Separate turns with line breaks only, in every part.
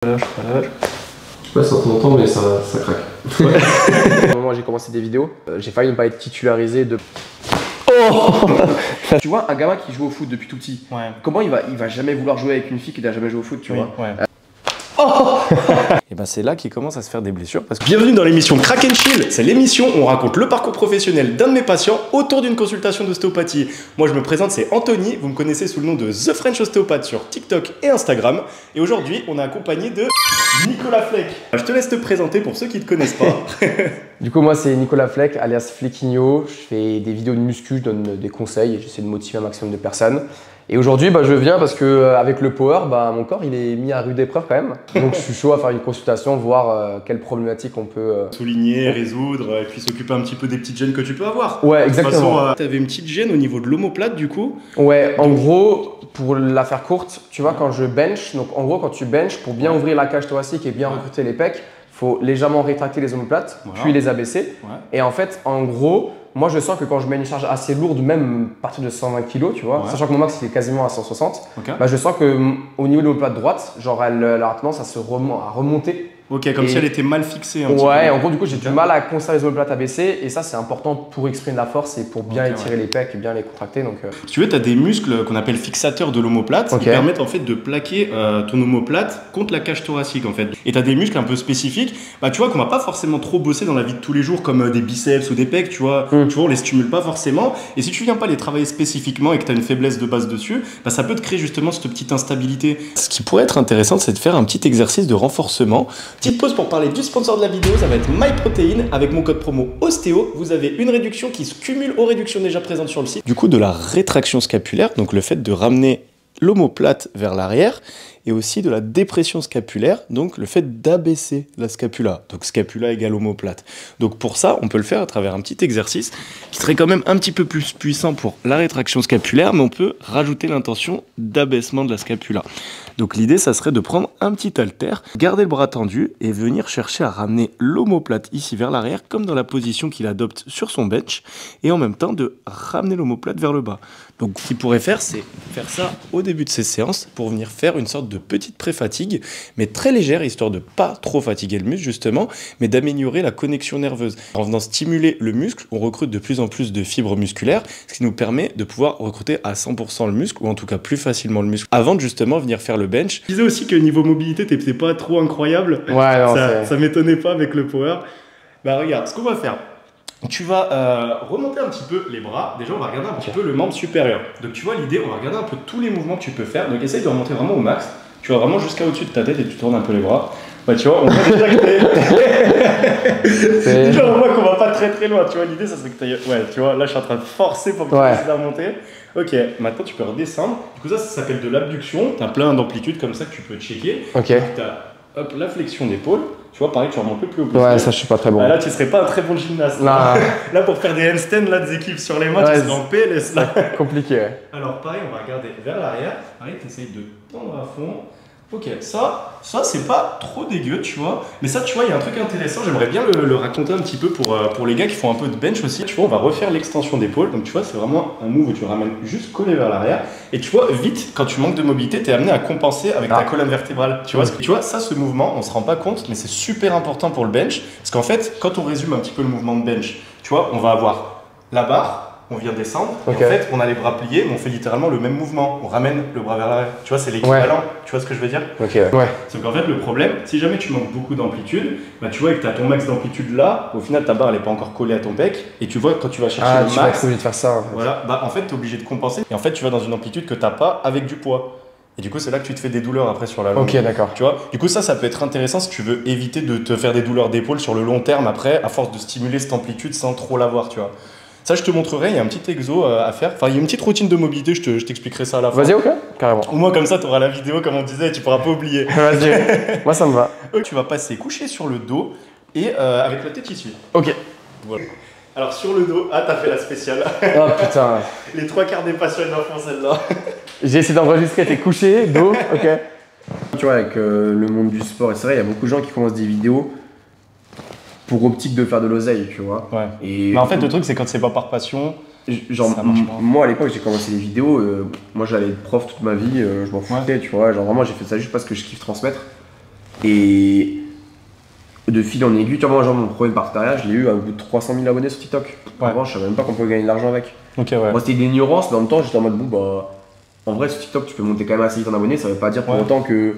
Je sais
pas si on t'entend, mais ça craque.
Ouais. Au moment où j'ai commencé des vidéos, j'ai failli ne pas être titularisé de... Oh. Tu vois, un gamin qui joue au foot depuis tout petit, ouais. Comment il va jamais vouloir jouer avec une fille qui n'a jamais joué au foot, tu vois ouais. Oh. Et ben c'est là qu'il commence à se faire des blessures. Parce que...
Bienvenue dans l'émission Crack and Chill. C'est l'émission où on raconte le parcours professionnel d'un de mes patients autour d'une consultation d'ostéopathie. Moi je me présente, c'est Anthony. Vous me connaissez sous le nom de The French Ostéopathe sur TikTok et Instagram. Et aujourd'hui, on est accompagné de Nicolas Fleck. Je te laisse te présenter pour ceux qui ne te connaissent pas.
Du coup, moi c'est Nicolas Fleck, alias Fleckinho. Je fais des vidéos de muscu, je donne des conseils et j'essaie de motiver un maximum de personnes. Et aujourd'hui, je viens parce que avec le power, mon corps il est mis à rude épreuve quand même. Donc je suis chaud à faire une consultation, voir quelles problématiques on peut
souligner, résoudre, et puis s'occuper un petit peu des petites gênes que tu peux avoir.
Ouais, exactement.
De toute façon, tu avais une petite gêne au niveau de l'omoplate du coup.
Ouais, en gros, pour la faire courte, tu vois, quand je bench, donc en gros, quand tu bench, pour bien ouvrir la cage thoracique et bien recruter les pecs, il faut légèrement rétracter les omoplates, puis les abaisser. Ouais. Et en fait, en gros, moi je sens que quand je mets une charge assez lourde, même à partir de 120 kg, tu vois, sachant que mon max il est quasiment à 160, je sens qu'au niveau de l'omoplate droite, genre elle a tendance à remonter.
Ok, comme si elle était mal fixée un petit peu.
Ouais, en gros, du coup, j'ai du mal à conserver les omoplates abaissées et ça, c'est important pour exprimer de la force et pour bien étirer les pecs et bien les contracter. Donc,
Si tu veux, tu as des muscles qu'on appelle fixateurs de l'omoplate qui permettent en fait de plaquer ton omoplate contre la cage thoracique en fait. Et tu as des muscles un peu spécifiques, tu vois, qu'on va pas forcément trop bosser dans la vie de tous les jours comme des biceps ou des pecs, tu vois, on les stimule pas forcément. Et si tu viens pas les travailler spécifiquement et que tu as une faiblesse de base dessus, ça peut te créer justement cette petite instabilité. Ce qui pourrait être intéressant, c'est de faire un petit exercice de renforcement. Petite pause pour parler du sponsor de la vidéo, ça va être MyProtein. Avec mon code promo OSTEO, vous avez une réduction qui se cumule aux réductions déjà présentes sur le site. Du coup, de la rétraction scapulaire, donc le fait de ramener l'omoplate vers l'arrière, et aussi de la dépression scapulaire, donc le fait d'abaisser la scapula. Donc scapula égale omoplate. Donc pour ça, on peut le faire à travers un petit exercice qui serait quand même un petit peu plus puissant pour la rétraction scapulaire, mais on peut rajouter l'intention d'abaissement de la scapula. Donc l'idée, ça serait de prendre un petit haltère, garder le bras tendu et venir chercher à ramener l'omoplate ici vers l'arrière, comme dans la position qu'il adopte sur son bench, et en même temps de ramener l'omoplate vers le bas. Donc ce qu'il pourrait faire, c'est faire ça au début de ces séances pour venir faire une sorte de petite pré-fatigue, mais très légère, histoire de pas trop fatiguer le muscle justement, mais d'améliorer la connexion nerveuse. En venant stimuler le muscle, on recrute de plus en plus de fibres musculaires, ce qui nous permet de pouvoir recruter à 100% le muscle, ou en tout cas plus facilement le muscle, avant de justement venir faire le bench. Je disais aussi que niveau mobilité, t'es pas trop incroyable.
Ouais, non,
ça m'étonnait pas avec le power. Regarde, ce qu'on va faire. Tu vas remonter un petit peu les bras. Déjà, on va regarder un petit peu le membre supérieur. Donc, tu vois l'idée, on va regarder un peu tous les mouvements que tu peux faire. Donc, essaye de remonter vraiment au max. Tu vas vraiment jusqu'à au-dessus de ta tête et tu tournes un peu les bras. Tu vois, on voit déjà que tu vois, on voit qu'on va pas très loin. Tu vois, l'idée, ça serait que tu ailles... Ouais, tu vois, là, je suis en train de forcer pour que tu puisses la remonter. Ok, maintenant, tu peux redescendre. Du coup, ça s'appelle de l'abduction. Tu as plein d'amplitudes comme ça que tu peux checker.
Ok.
Tu as la flexion d'épaule. Tu vois, pareil, tu remontes le plus haut possible.
Ouais, ça, je suis pas très bon.
Là, tu serais pas un très bon gymnaste. Là, pour faire des handstands, là, des équipes sur les mains, tu serais en PLS. Là.
Compliqué, ouais.
Alors, pareil, on va regarder vers l'arrière. Pareil, tu essayes de tendre à fond. Ok, ça c'est pas trop dégueu, tu vois. Mais ça, tu vois, il y a un truc intéressant. J'aimerais bien le raconter un petit peu pour les gars qui font un peu de bench aussi. Tu vois, on va refaire l'extension d'épaule. Donc, tu vois, c'est vraiment un move où tu ramènes juste collé vers l'arrière. Et tu vois, vite, quand tu manques de mobilité, tu es amené à compenser avec ta colonne vertébrale. Tu vois, tu vois, ça, ce mouvement, on se rend pas compte, mais c'est super important pour le bench. Parce qu'en fait, quand on résume un petit peu le mouvement de bench, tu vois, on va avoir la barre. On vient descendre, et en fait, on a les bras pliés, mais on fait littéralement le même mouvement. On ramène le bras vers l'arrière. Tu vois, c'est l'équivalent. Tu vois ce que je veux dire?
Ok, ouais.
Sauf qu'en fait, le problème, si jamais tu manques beaucoup d'amplitude, tu vois que tu as ton max d'amplitude là, au final, ta barre, elle n'est pas encore collée à ton pec. Et tu vois, quand tu vas chercher le max,
tu vas être obligé de faire ça. En fait.
Voilà, en fait, tu es obligé de compenser. Et en fait, tu vas dans une amplitude que tu n'as pas avec du poids. Et du coup, c'est là que tu te fais des douleurs après sur la longue.
Ok, d'accord.
Tu vois, du coup, ça peut être intéressant si tu veux éviter de te faire des douleurs d'épaule sur le long terme après, à force de stimuler cette amplitude sans trop l'avoir, tu vois. Ça, je te montrerai, il y a un petit exo à faire. Enfin, il y a une petite routine de mobilité, je t'expliquerai ça à la fin.
Vas-y, ok, carrément.
Au moins, comme ça, tu auras la vidéo, comme on disait, et tu pourras pas oublier.
Vas-y, moi ça me va.
Tu vas passer couché sur le dos et avec la tête ici.
Ok.
Voilà. Alors, sur le dos, t'as fait la spéciale.
Oh putain.
Les 3/4 des patients en font celle-là.
J'ai essayé d'enregistrer, t'es couché, dos, ok. Tu vois, avec le monde du sport, et c'est vrai, il y a beaucoup de gens qui commencent des vidéos pour optique de faire de l'oseille, tu vois.
Ouais. Mais en fait, le truc, c'est quand c'est pas par passion,
genre, moi à l'époque, j'ai commencé les vidéos, moi j'allais être prof toute ma vie, je m'en foutais, tu vois. Genre vraiment, j'ai fait ça juste parce que je kiffe transmettre. Et de fil en aiguille, tu vois, moi, genre, mon premier partenariat, je l'ai eu à bout de 300 000 abonnés sur TikTok. Avant, je savais même pas qu'on pouvait gagner de l'argent avec.
Okay, ouais.
Moi, c'était de l'ignorance, mais en même temps, j'étais en mode, bon, bah, en vrai, sur TikTok, tu peux monter quand même assez vite en abonnés, ça veut pas dire pour autant que.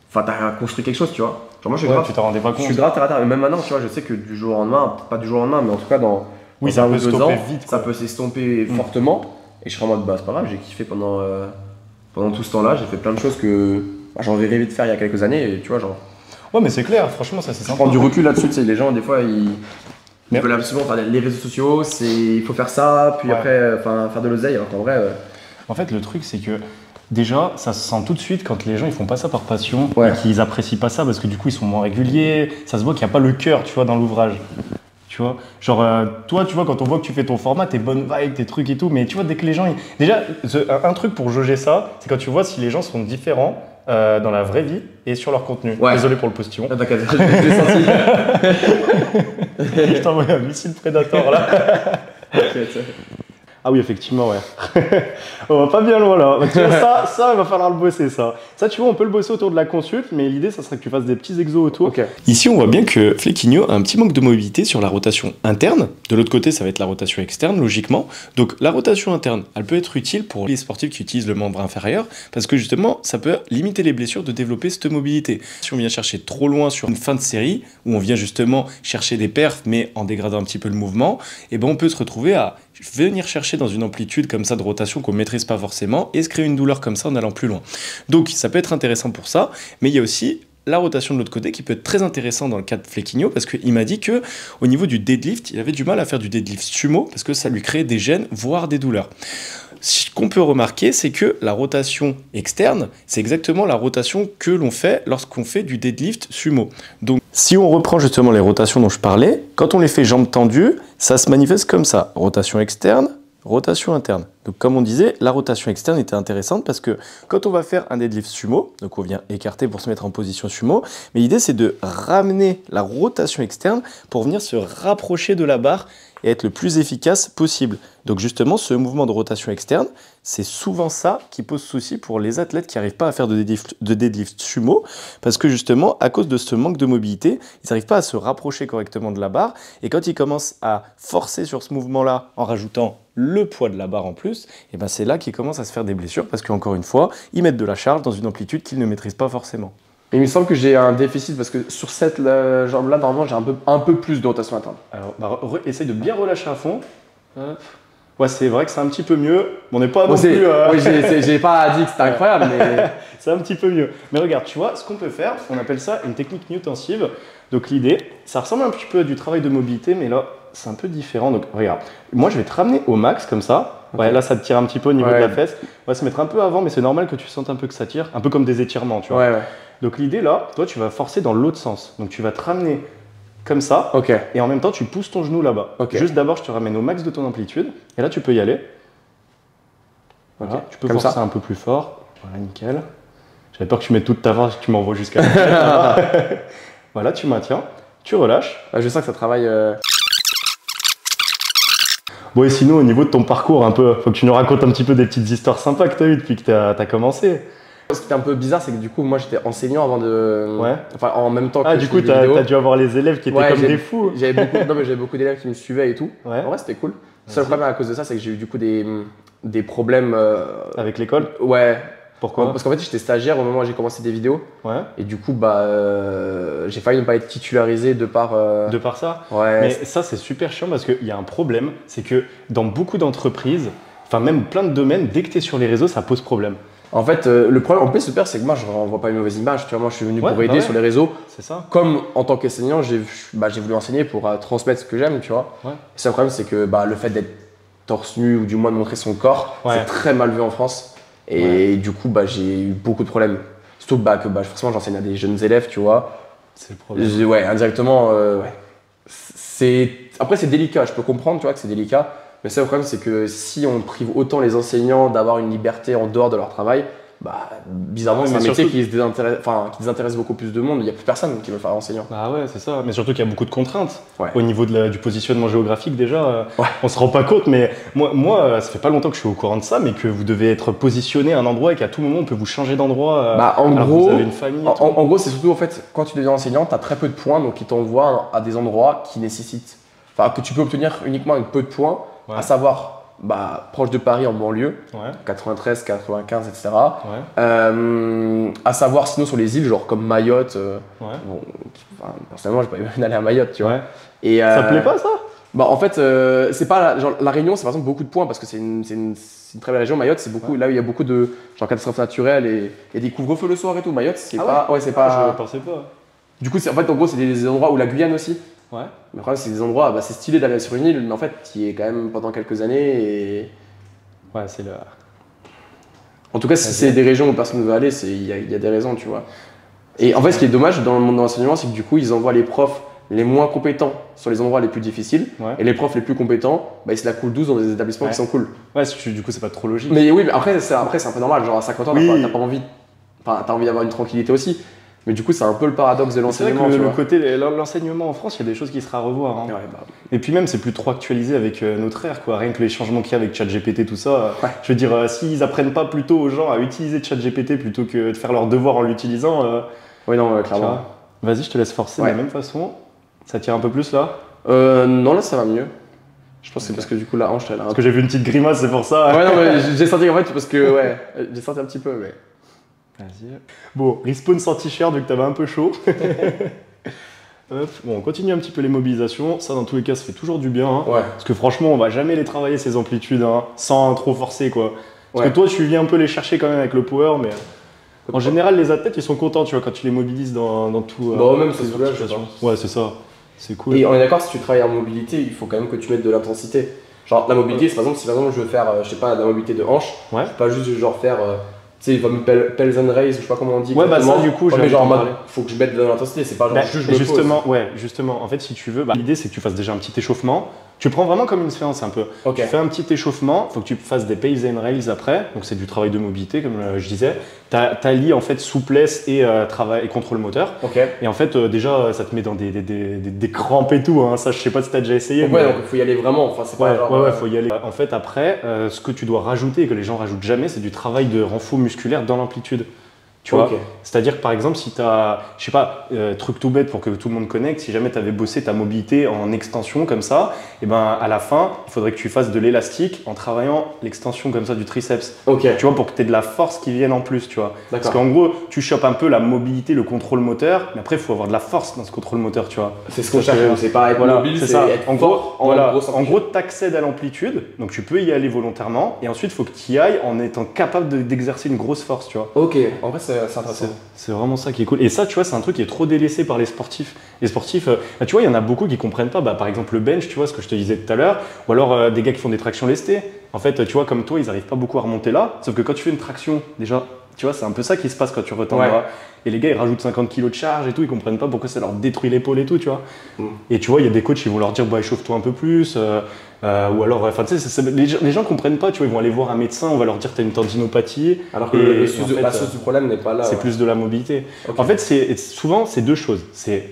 Enfin, t'as construit quelque chose, tu vois. Genre, moi, je suis grave.
Tu t'en rendais pas compte.
Je suis grave terre à terre. Et même maintenant, tu vois, je sais que du jour au lendemain, pas du jour au lendemain, mais en tout cas, dans.
Oui, ça peut s'estomper vite.
Ça peut s'estomper fortement. Et je serais en mode, bah, c'est pas grave, j'ai kiffé pendant tout ce temps-là. J'ai fait plein de choses que j'aurais rêvé de faire il y a quelques années. Et tu vois, genre.
Ouais, mais c'est clair, franchement, ça c'est sympa.
Prendre du recul là-dessus, tu sais, les gens, des fois, ils veulent absolument faire les réseaux sociaux, il faut faire ça, puis après, faire de l'oseille, alors qu'en vrai.
En fait, le truc, c'est que déjà, ça se sent tout de suite quand les gens ils font pas ça par passion et qu'ils apprécient pas ça parce que du coup, ils sont moins réguliers. Ça se voit qu'il n'y a pas le cœur, tu vois, dans l'ouvrage. Tu vois, genre, toi, tu vois, quand on voit que tu fais ton format, tes bonnes vibes, tes trucs et tout, mais tu vois, dès que les gens. Déjà, un truc pour jauger ça, c'est quand tu vois si les gens sont différents. Dans la vraie vie et sur leur contenu. Désolé pour le postillon.
T'inquiète, je l'ai senti.
Je t'envoie un missile Predator là. Ah oui, effectivement, ouais. On va pas bien loin là. Tu vois, ça, il va falloir le bosser, ça. Ça, tu vois, on peut le bosser autour de la consulte, mais l'idée, ça serait que tu fasses des petits exos autour.
Okay.
Ici, on voit bien que Flequinho a un petit manque de mobilité sur la rotation interne. De l'autre côté, ça va être la rotation externe, logiquement. Donc, la rotation interne, elle peut être utile pour les sportifs qui utilisent le membre inférieur, parce que justement, ça peut limiter les blessures de développer cette mobilité. Si on vient chercher trop loin sur une fin de série, où on vient justement chercher des perfs, mais en dégradant un petit peu le mouvement, et ben on peut se retrouver à venir chercher dans une amplitude comme ça de rotation qu'on ne maîtrise pas forcément et se créer une douleur comme ça en allant plus loin. Donc ça peut être intéressant pour ça, mais il y a aussi la rotation de l'autre côté qui peut être très intéressant dans le cas de Flequinho parce qu'il m'a dit que au niveau du deadlift, il avait du mal à faire du deadlift sumo parce que ça lui créait des gênes, voire des douleurs. Ce qu'on peut remarquer, c'est que la rotation externe, c'est exactement la rotation que l'on fait lorsqu'on fait du deadlift sumo. Donc, si on reprend justement les rotations dont je parlais, quand on les fait jambes tendues, ça se manifeste comme ça. Rotation externe, rotation interne. Donc, comme on disait, la rotation externe était intéressante parce que quand on va faire un deadlift sumo, donc on vient écarter pour se mettre en position sumo, mais l'idée c'est de ramener la rotation externe pour venir se rapprocher de la barre et être le plus efficace possible. Donc justement, ce mouvement de rotation externe, c'est souvent ça qui pose souci pour les athlètes qui n'arrivent pas à faire de deadlift sumo, parce que justement, à cause de ce manque de mobilité, ils n'arrivent pas à se rapprocher correctement de la barre, et quand ils commencent à forcer sur ce mouvement-là, en rajoutant le poids de la barre en plus, et ben c'est là qu'ils commencent à se faire des blessures, parce qu'encore une fois, ils mettent de la charge dans une amplitude qu'ils ne maîtrisent pas forcément.
Il me semble que j'ai un déficit parce que sur cette jambe-là, normalement, j'ai un peu plus de rotation interne.
Alors, essaye de bien relâcher à fond. Ouais, c'est vrai que c'est un petit peu mieux. On n'est pas non plus.
Oui, j'ai pas dit que c'était incroyable, mais.
C'est un petit peu mieux. Mais regarde, tu vois, ce qu'on peut faire, on appelle ça une technique Newtensive. Donc, l'idée, ça ressemble un petit peu à du travail de mobilité, mais là, c'est un peu différent. Donc, regarde, moi, je vais te ramener au max comme ça. Ouais, là, ça te tire un petit peu au niveau de la fesse. On va se mettre un peu avant, mais c'est normal que tu sentes un peu que ça tire. Un peu comme des étirements, tu vois.
Ouais.
Donc l'idée là, toi tu vas forcer dans l'autre sens. Donc tu vas te ramener comme ça, et en même temps tu pousses ton genou là-bas. Juste d'abord je te ramène au max de ton amplitude, et là tu peux y aller. Voilà. Tu peux forcer un peu plus fort. Voilà, nickel. J'avais peur que tu mettes toute ta force et que tu m'envoies jusqu'à là. Voilà, tu maintiens, tu relâches.
Je sens que ça travaille.
Bon, et sinon au niveau de ton parcours, un peu, faut que tu nous racontes un petit peu des petites histoires sympas que tu as eues depuis que tu as commencé.
Ce qui était un peu bizarre, c'est que du coup, moi j'étais enseignant avant de. Enfin, en même temps que.
Ah, du coup, t'as dû avoir les élèves qui étaient comme des fous.
J'avais beaucoup d'élèves qui me suivaient et tout.
Ouais.
En vrai, c'était cool. Le seul problème à cause de ça, c'est que j'ai eu du coup des problèmes.
Avec l'école ?
Ouais.
Pourquoi ?
Parce qu'en fait, j'étais stagiaire au moment où j'ai commencé des vidéos.
Ouais.
Et du coup, j'ai failli ne pas être titularisé de par.
De par ça ?
Ouais.
Mais ça, c'est super chiant parce qu'il y a un problème, c'est que dans beaucoup d'entreprises, enfin même plein de domaines, dès que tu es sur les réseaux, ça pose problème.
En fait, le problème, en plus, super, c'est que moi, je ne renvoie pas une mauvaise image. Tu vois, moi, je suis venu pour aider sur les réseaux.
C'est ça.
Comme en tant qu'enseignant, j'ai voulu enseigner pour transmettre ce que j'aime, tu vois.
Ouais.
Et ça, le problème, c'est que le fait d'être torse nu ou du moins de montrer son corps, c'est très mal vu en France. Et du coup, j'ai eu beaucoup de problèmes. Surtout que forcément, j'enseigne à des jeunes élèves, tu vois.
C'est le problème.
Ouais, indirectement, Après, c'est délicat. Je peux comprendre, tu vois, que c'est délicat. Mais ça, le problème, c'est que si on prive autant les enseignants d'avoir une liberté en dehors de leur travail, bah, bizarrement, c'est un métier qui désintéresse beaucoup plus de monde. Il n'y a plus personne qui veut faire enseignant.
Ah ouais, c'est ça. Mais surtout qu'il y a beaucoup de contraintes. Au niveau du positionnement géographique, déjà, on se rend pas compte. Mais moi, ça fait pas longtemps que je suis au courant de ça, mais que vous devez être positionné à un endroit et qu'à tout moment, on peut vous changer d'endroit.
En gros,
vous avez une famille.
En gros, c'est surtout en fait, quand tu deviens enseignant, tu as très peu de points, donc ils t'envoient à des endroits qui nécessitent, que tu peux obtenir uniquement avec peu de points, à savoir. Proche de Paris en banlieue, 93, 95, etc. À savoir sinon sur les îles, genre comme Mayotte. Personnellement, j'ai pas eu d'aller à Mayotte, tu vois.
Et, ça te plaît pas ça?
En fait, c'est pas la Réunion, c'est par exemple beaucoup de points parce que c'est une très belle région. Mayotte, c'est beaucoup là où il y a beaucoup de catastrophes naturelles et des couvre-feux le soir et tout. Mayotte, c'est pas. Ouais, c'est pas.
Je pensais pas.
Du coup, en fait, en gros, c'est des endroits où la Guyane aussi.
Ouais.
Mais après, c'est des endroits, c'est stylé d'aller sur une île, mais en fait, tu y es quand même pendant quelques années et.
Ouais, c'est le.
En tout cas, si c'est des régions où personne ne veut aller, il y a des raisons, tu vois. Et en fait, ce qui est dommage dans le monde de l'enseignement, c'est que du coup, ils envoient les profs les moins compétents sur les endroits les plus difficiles et les profs les plus compétents, ils se la coulent douce dans des établissements qui sont cool.
Ouais, du coup, c'est pas trop logique.
Mais oui, mais après, c'est un peu normal. Genre à 50 ans, t'as pas envie. Enfin, t'as envie d'avoir une tranquillité aussi. Mais du coup, c'est un peu le paradoxe de l'enseignement.
C'est vrai que le côté l'enseignement en France, il y a des choses qui sera à revoir. Hein. Et puis même, c'est plus trop actualisé avec notre ère, quoi. Rien que les changements qu'il y a avec ChatGPT, tout ça. Je veux dire, s'ils apprennent pas plutôt aux gens à utiliser ChatGPT plutôt que de faire leurs devoirs en l'utilisant.
Oui, non, clairement.
Vas-y, je te laisse forcer de la même façon. Ça tire un peu plus là?
Non, là, ça va mieux. Je pense que c'est parce que du coup, la hanche, elle a.
Parce que j'ai vu une petite grimace, c'est pour ça.
Ouais, non, mais j'ai senti en fait, parce que j'ai senti un petit peu, mais.
Vas-y. Bon, respawn sans t-shirt vu que t'avais un peu chaud. Hop. Bon, on continue un petit peu les mobilisations. Ça, dans tous les cas, ça fait toujours du bien. Hein. Parce que franchement, on va jamais les travailler ces amplitudes sans trop forcer, quoi. Parce que toi, tu viens un peu les chercher quand même avec le power, mais en général, les athlètes, ils sont contents, tu vois, quand tu les mobilises dans tout.
Même ça soulage, je pense.
Ouais, c'est ça. C'est cool.
Et on est d'accord, si tu travailles en mobilité, il faut quand même que tu mettes de l'intensité. Genre, la mobilité, c'est par exemple, si par exemple je veux faire, je sais pas, de la mobilité de hanche, je peux pas juste genre faire. Tu sais, Pels and Raise, je sais pas comment on dit.
Ça, du coup,
mais genre, faut que je mette de l'intensité, c'est pas genre juste je
justement, justement, en fait, si tu veux, l'idée c'est que tu fasses déjà un petit échauffement. Tu prends vraiment comme une séance un peu. Tu fais un petit échauffement, il faut que tu fasses des Pels and Rails après, donc c'est du travail de mobilité, comme je disais. T'allies en fait souplesse et travail et contrôle moteur. Et en fait, déjà, ça te met dans des crampes et tout. Hein. Ça, je sais pas si t'as déjà essayé.
Donc il faut y aller vraiment. Enfin, c'est pas genre,
faut y aller. En fait, après, ce que tu dois rajouter et que les gens rajoutent jamais, c'est du travail de renfort musculaire dans l'amplitude. Tu vois, c'est-à-dire que par exemple, si tu as, je sais pas, truc tout bête pour que tout le monde connecte, si jamais tu avais bossé ta mobilité en extension comme ça, et ben à la fin, il faudrait que tu fasses de l'élastique en travaillant l'extension comme ça du triceps. Tu vois, pour que tu aies de la force qui vienne en plus, tu vois. Parce qu'en gros, tu chopes un peu la mobilité, le contrôle moteur, mais après, il faut avoir de la force dans ce contrôle moteur, tu vois.
C'est ce qu'on cherche, c'est pas être mobile, c'est être fort.
En gros, tu accèdes à l'amplitude, donc tu peux y aller volontairement, et ensuite, il faut que tu y ailles en étant capable d'exercer une grosse force, tu vois.
En vrai, c'est intéressant.
C'est vraiment ça qui est cool. Et ça, tu vois, c'est un truc qui est trop délaissé par les sportifs. Les sportifs, tu vois, il y en a beaucoup qui comprennent pas. Par exemple, le bench, tu vois, ce que je te disais tout à l'heure, ou alors des gars qui font des tractions lestées. En fait, tu vois, comme toi, ils arrivent pas beaucoup à remonter là. Sauf que quand tu fais une traction, déjà, tu vois, c'est un peu ça qui se passe quand tu retends le bras. Et les gars, ils rajoutent 50 kg de charge et tout, ils comprennent pas pourquoi ça leur détruit l'épaule et tout, tu vois. Et tu vois, il y a des coachs qui vont leur dire, échauffe-toi un peu plus. Ou alors, enfin, tu sais, les gens comprennent pas, tu vois, ils vont aller voir un médecin, on va leur dire t'as une tendinopathie.
Alors que la source du problème n'est pas là.
C'est plus de la mobilité. En fait, souvent, c'est deux choses. C'est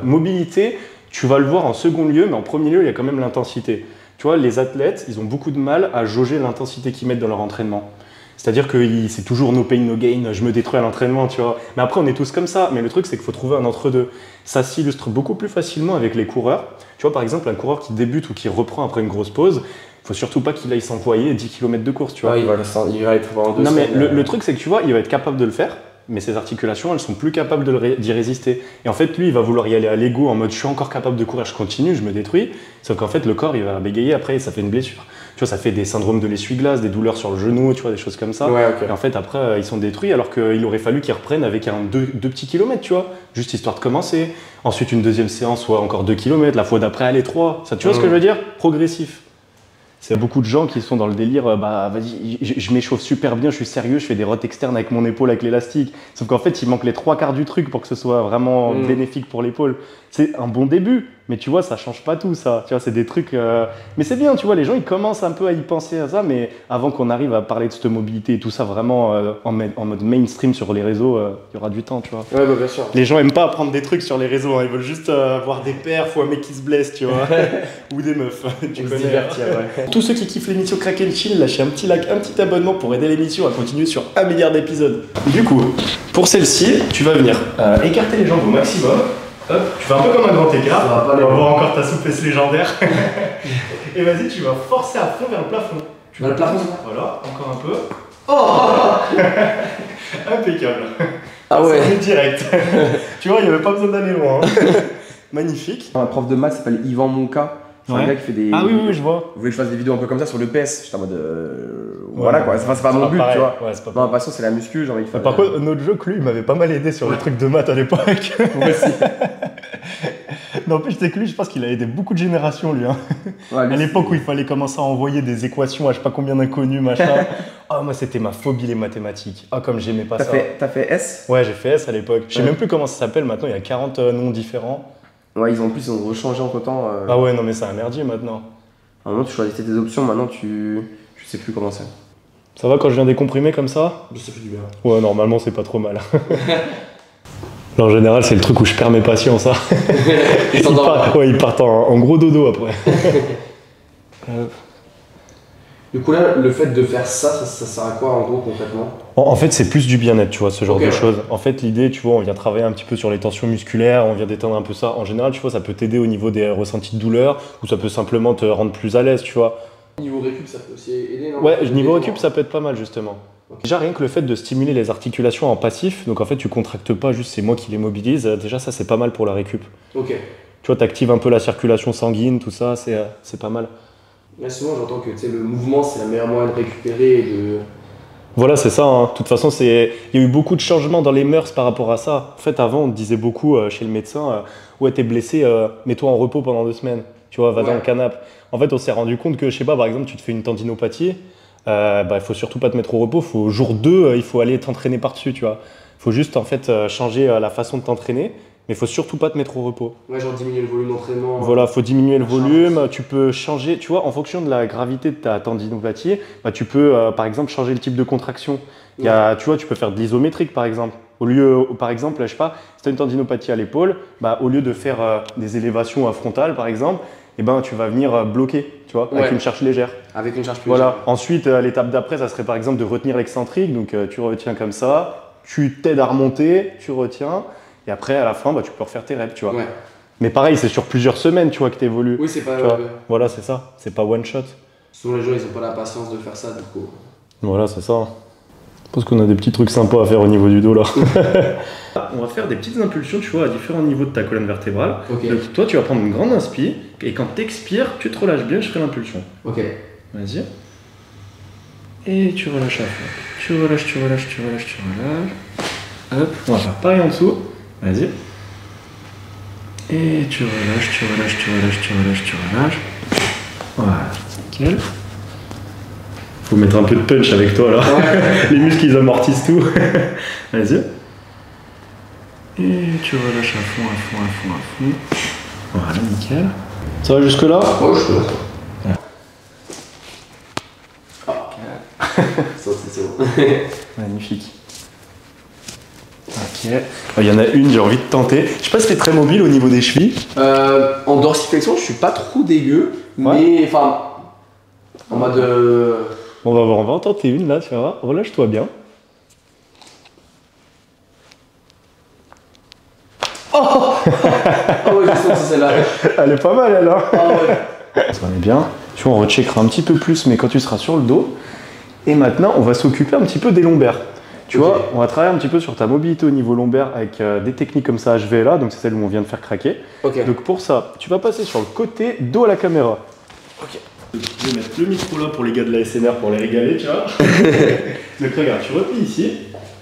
mobilité, tu vas le voir en second lieu, mais en premier lieu, il y a quand même l'intensité. Tu vois, les athlètes, ils ont beaucoup de mal à jauger l'intensité qu'ils mettent dans leur entraînement. C'est-à-dire que c'est toujours no pain, no gain, je me détruis à l'entraînement, tu vois. Mais après, on est tous comme ça. Mais le truc, c'est qu'il faut trouver un entre-deux. Ça s'illustre beaucoup plus facilement avec les coureurs. Tu vois, par exemple, un coureur qui débute ou qui reprend après une grosse pause, il faut surtout pas qu'il aille s'envoyer 10 km de course, tu vois.
Il va être en deux.
Non, mais le truc, c'est que tu vois, il va être capable de le faire, mais ses articulations, elles sont plus capables d'y résister. Et en fait, lui, il va vouloir y aller à l'ego en mode je suis encore capable de courir, je continue, je me détruis. Sauf qu'en fait, le corps, il va bégayer après et ça fait une blessure. Tu vois, ça fait des syndromes de l'essuie-glace, des douleurs sur le genou, tu vois, des choses comme ça. Et en fait, après, ils sont détruits alors qu'il aurait fallu qu'ils reprennent avec deux petits kilomètres, tu vois, juste histoire de commencer. Ensuite, une deuxième séance, soit encore 2 kilomètres, la fois d'après, aller 3. Ça, tu vois ce que je veux dire? Progressif. C'est beaucoup de gens qui sont dans le délire, vas-y, je m'échauffe super bien, je suis sérieux, je fais des rotes externes avec mon épaule, avec l'élastique. Sauf qu'en fait, il manque les 3/4 du truc pour que ce soit vraiment bénéfique pour l'épaule. C'est un bon début, Mais tu vois, ça change pas tout ça. Tu vois, c'est des trucs. Mais c'est bien, tu vois, les gens ils commencent un peu à y penser à ça, mais avant qu'on arrive à parler de cette mobilité et tout ça vraiment en mode mainstream sur les réseaux, il y aura du temps, tu vois.
Ouais, bah, bien sûr.
Les gens aiment pas apprendre des trucs sur les réseaux, hein. Ils veulent juste voir des perfs ou un mec qui se blesse, tu vois, ou des meufs. Tu connais. Se divertir, ouais. Tous ceux qui kiffent l'émission Crack and Chill, lâchez un petit like, un petit abonnement pour aider l'émission à continuer sur 1 milliard d'épisodes. Du coup, pour celle-ci, tu vas venir écarter les jambes au maximum. Hop, tu fais un peu comme un grand écart, on va voir encore ta souplesse légendaire. Et vas-y, tu vas forcer à fond vers le plafond.
Vers le plafond?
Voilà, encore un peu.
Oh.
Impeccable.
Ah ouais.
C'est direct. Tu vois, il n'y avait pas besoin d'aller loin. Hein. Magnifique.
Un prof de maths s'appelle Yvan Monca. C'est un gars qui fait des.
Ah oui, je vois.
Vous voulez que je fasse des vidéos un peu comme ça sur le PS? J'étais en mode. Voilà quoi, c'est pas mon but, tu vois. Ouais, c'est pas ma passion, c'est la muscu. Genre,
par contre, notre jeu, lui, il m'avait pas mal aidé sur le truc de maths à l'époque. Moi aussi. Non, en plus, je sais que lui, je pense qu'il a aidé beaucoup de générations, lui. Hein. Ouais, à l'époque où il fallait commencer à envoyer des équations à je sais pas combien d'inconnus, machin. Ah, moi, c'était ma phobie, les mathématiques. Ah, comme j'aimais pas ça.
T'as fait S?
Ouais, j'ai fait S à l'époque. Je sais même plus comment ça s'appelle maintenant, il y a 40 noms différents.
Ouais, ils ont rechangé entre temps.
Ah ouais, non, mais c'est un merdier maintenant.
À un moment, tu choisissais tes options, maintenant, je sais plus comment c'est.
Ça va quand je viens décomprimer comme ça?
Ça fait du bien.
Ouais, normalement, c'est pas trop mal. Là, en général, c'est le truc où je perds mes patients, ça. Ils partent en gros dodo après.
Du coup, là, le fait de faire ça sert à quoi en gros concrètement?
En fait, c'est plus du bien-être, tu vois, ce genre de choses. En fait, l'idée, tu vois, on vient travailler un petit peu sur les tensions musculaires, on vient détendre un peu ça. En général, tu vois, ça peut t'aider au niveau des ressentis de douleur ou ça peut simplement te rendre plus à l'aise, tu vois.
Niveau récup, ça peut aussi aider, non?
Ouais, niveau récup, ça peut être pas mal, justement. Okay. Déjà, rien que le fait de stimuler les articulations en passif, donc en fait, tu contractes pas, juste c'est moi qui les mobilise, déjà, ça, c'est pas mal pour la récup.
Ok.
Tu vois, t'actives un peu la circulation sanguine, tout ça, c'est pas mal.
Mais souvent, j'entends que le mouvement, c'est la meilleure moyen de récupérer et de...
Voilà, c'est ça. Hein. De toute façon, il y a eu beaucoup de changements dans les mœurs par rapport à ça. En fait, avant, on te disait beaucoup chez le médecin, ouais, t'es blessé, mets-toi en repos pendant 2 semaines. Tu vois, va dans le canapé. En fait, on s'est rendu compte que, je sais pas, par exemple, tu te fais une tendinopathie, il faut surtout pas te mettre au repos. Jour 2, il faut aller t'entraîner par-dessus, tu vois. Il faut juste, en fait, changer la façon de t'entraîner. Mais il faut surtout pas te mettre au repos.
Ouais, genre diminuer le volume d'entraînement.
Voilà, faut diminuer le volume. Tu peux changer, tu vois, en fonction de la gravité de ta tendinopathie, tu peux, par exemple, changer le type de contraction. Tu vois, tu peux faire de l'isométrique, par exemple. Par exemple, je sais pas, si tu as une tendinopathie à l'épaule, au lieu de faire des élévations frontales, par exemple, tu vas venir bloquer, tu vois, avec une charge légère.
Avec une charge plus légère.
Ensuite, l'étape d'après, ça serait par exemple de retenir l'excentrique. Donc, tu retiens comme ça, tu t'aides à remonter, tu retiens. Et après, à la fin, tu peux refaire tes reps, tu vois. Ouais. Mais pareil, c'est sur plusieurs semaines, tu vois, que tu évolues.
Oui, c'est pas...
Voilà, c'est ça. C'est pas one shot.
Souvent, les gens, ils ont pas la patience de faire ça, du coup.
Voilà, c'est ça. Je pense qu'on a des petits trucs sympas à faire au niveau du dos, là. On va faire des petites impulsions, tu vois, à différents niveaux de ta colonne vertébrale. Okay. Donc, toi, tu vas prendre une grande inspi. Et quand tu expires, tu te relâches bien, je ferai l'impulsion.
Ok.
Vas-y. Et tu relâches à fond. Tu relâches, tu relâches, tu relâches, tu relâches. Hop, on va faire pareil en dessous. Vas-y. Et tu relâches, tu relâches, tu relâches, tu relâches, tu relâches. Voilà, nickel. Faut mettre un peu de punch avec toi là. Ouais. Les muscles ils amortissent tout. Vas-y. Et tu relâches à fond, à fond, à fond, à fond. Voilà, nickel. Ça va jusque là?
Ouais, je peux. Ça c'est bon.
Magnifique. Ok. Il y en a une, j'ai envie de tenter. Je sais pas si t'es très mobile au niveau des chevilles.
En dorsiflexion, je suis pas trop dégueu, mais enfin, en mode.
On va voir, on va en tenter une là, tu vois. Relâche-toi bien.
Oh ouais, je sens celle-là.
Elle est pas mal, elle, hein.
Ah ouais.
Ça va bien. Tu vois, on recheckera un petit peu plus, mais quand tu seras sur le dos. Et maintenant, on va s'occuper un petit peu des lombaires. Tu vois, on va travailler un petit peu sur ta mobilité au niveau lombaire avec des techniques comme ça HVLA, donc c'est celle où on vient de faire craquer.
Okay.
Donc pour ça, tu vas passer sur le côté dos à la caméra.
Ok.
Je vais mettre le micro là pour les gars de la SMR pour les régaler, tu vois. Donc regarde, tu replies ici.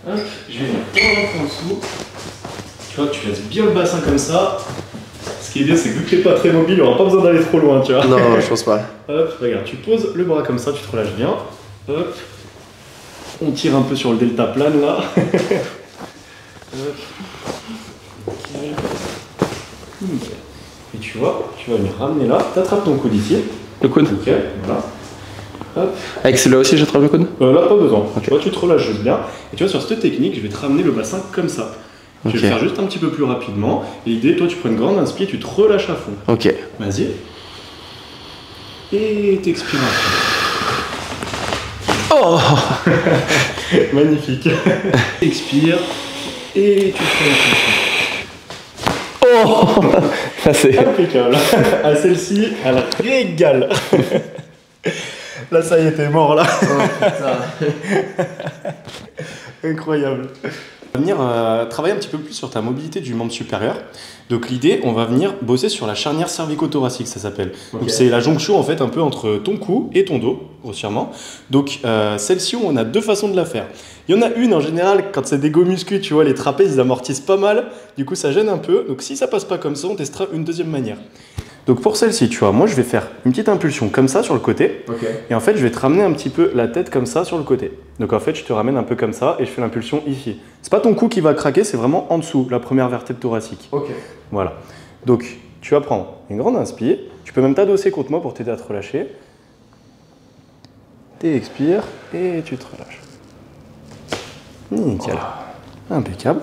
Hop, je vais venir en dessous. Tu vois, tu laisses bien le bassin comme ça. Ce qui est bien, c'est que vu que tu n'es pas très mobile, on n'aura pas besoin d'aller trop loin, tu vois.
Non, je pense pas.
Hop, regarde, tu poses le bras comme ça, tu te relâches bien. Hop. On tire un peu sur le delta plane là. Hop. Okay. Et tu vois, tu vas venir ramener là, t'attrapes ton coude ici.
Le coude.
Ok, voilà. Hop.
Avec celui-là aussi, j'attrape le coude?
Là, pas besoin. Okay. Tu vois, tu te relâches juste bien. Et tu vois, sur cette technique, je vais te ramener le bassin comme ça. Je vais le faire juste un petit peu plus rapidement. Et l'idée, toi, tu prends une grande inspire, tu te relâches à fond.
Ok.
Vas-y. Et t'expires à fond.
Oh.
Magnifique. Expire. Et tu te relâches à fond.
Oh. Ça, c'est
impeccable. À celle-ci, elle régale. Là, ça y est, t'es mort là. Oh, putain. Incroyable. On va venir travailler un petit peu plus sur ta mobilité du membre supérieur. Donc l'idée, on va venir bosser sur la charnière cervico-thoracique, ça s'appelle. Donc c'est la jonction en fait un peu entre ton cou et ton dos, grossièrement. Donc celle-ci, on a deux façons de la faire. Il y en a une en général, quand c'est des go muscu, tu vois, les trapèzes, ils amortissent pas mal. Du coup, ça gêne un peu. Donc si ça passe pas comme ça, on testera une deuxième manière. Donc pour celle-ci, tu vois, moi je vais faire une petite impulsion comme ça sur le côté. Et en fait, je vais te ramener un petit peu la tête comme ça sur le côté. Donc en fait, je te ramène un peu comme ça et je fais l'impulsion ici. C'est pas ton cou qui va craquer, c'est vraiment en dessous, la première vertèbre thoracique. Voilà. Donc tu vas prendre une grande inspire. Tu peux même t'adosser contre moi pour t'aider à te relâcher. Et expire et tu te relâches. Nickel. Impeccable.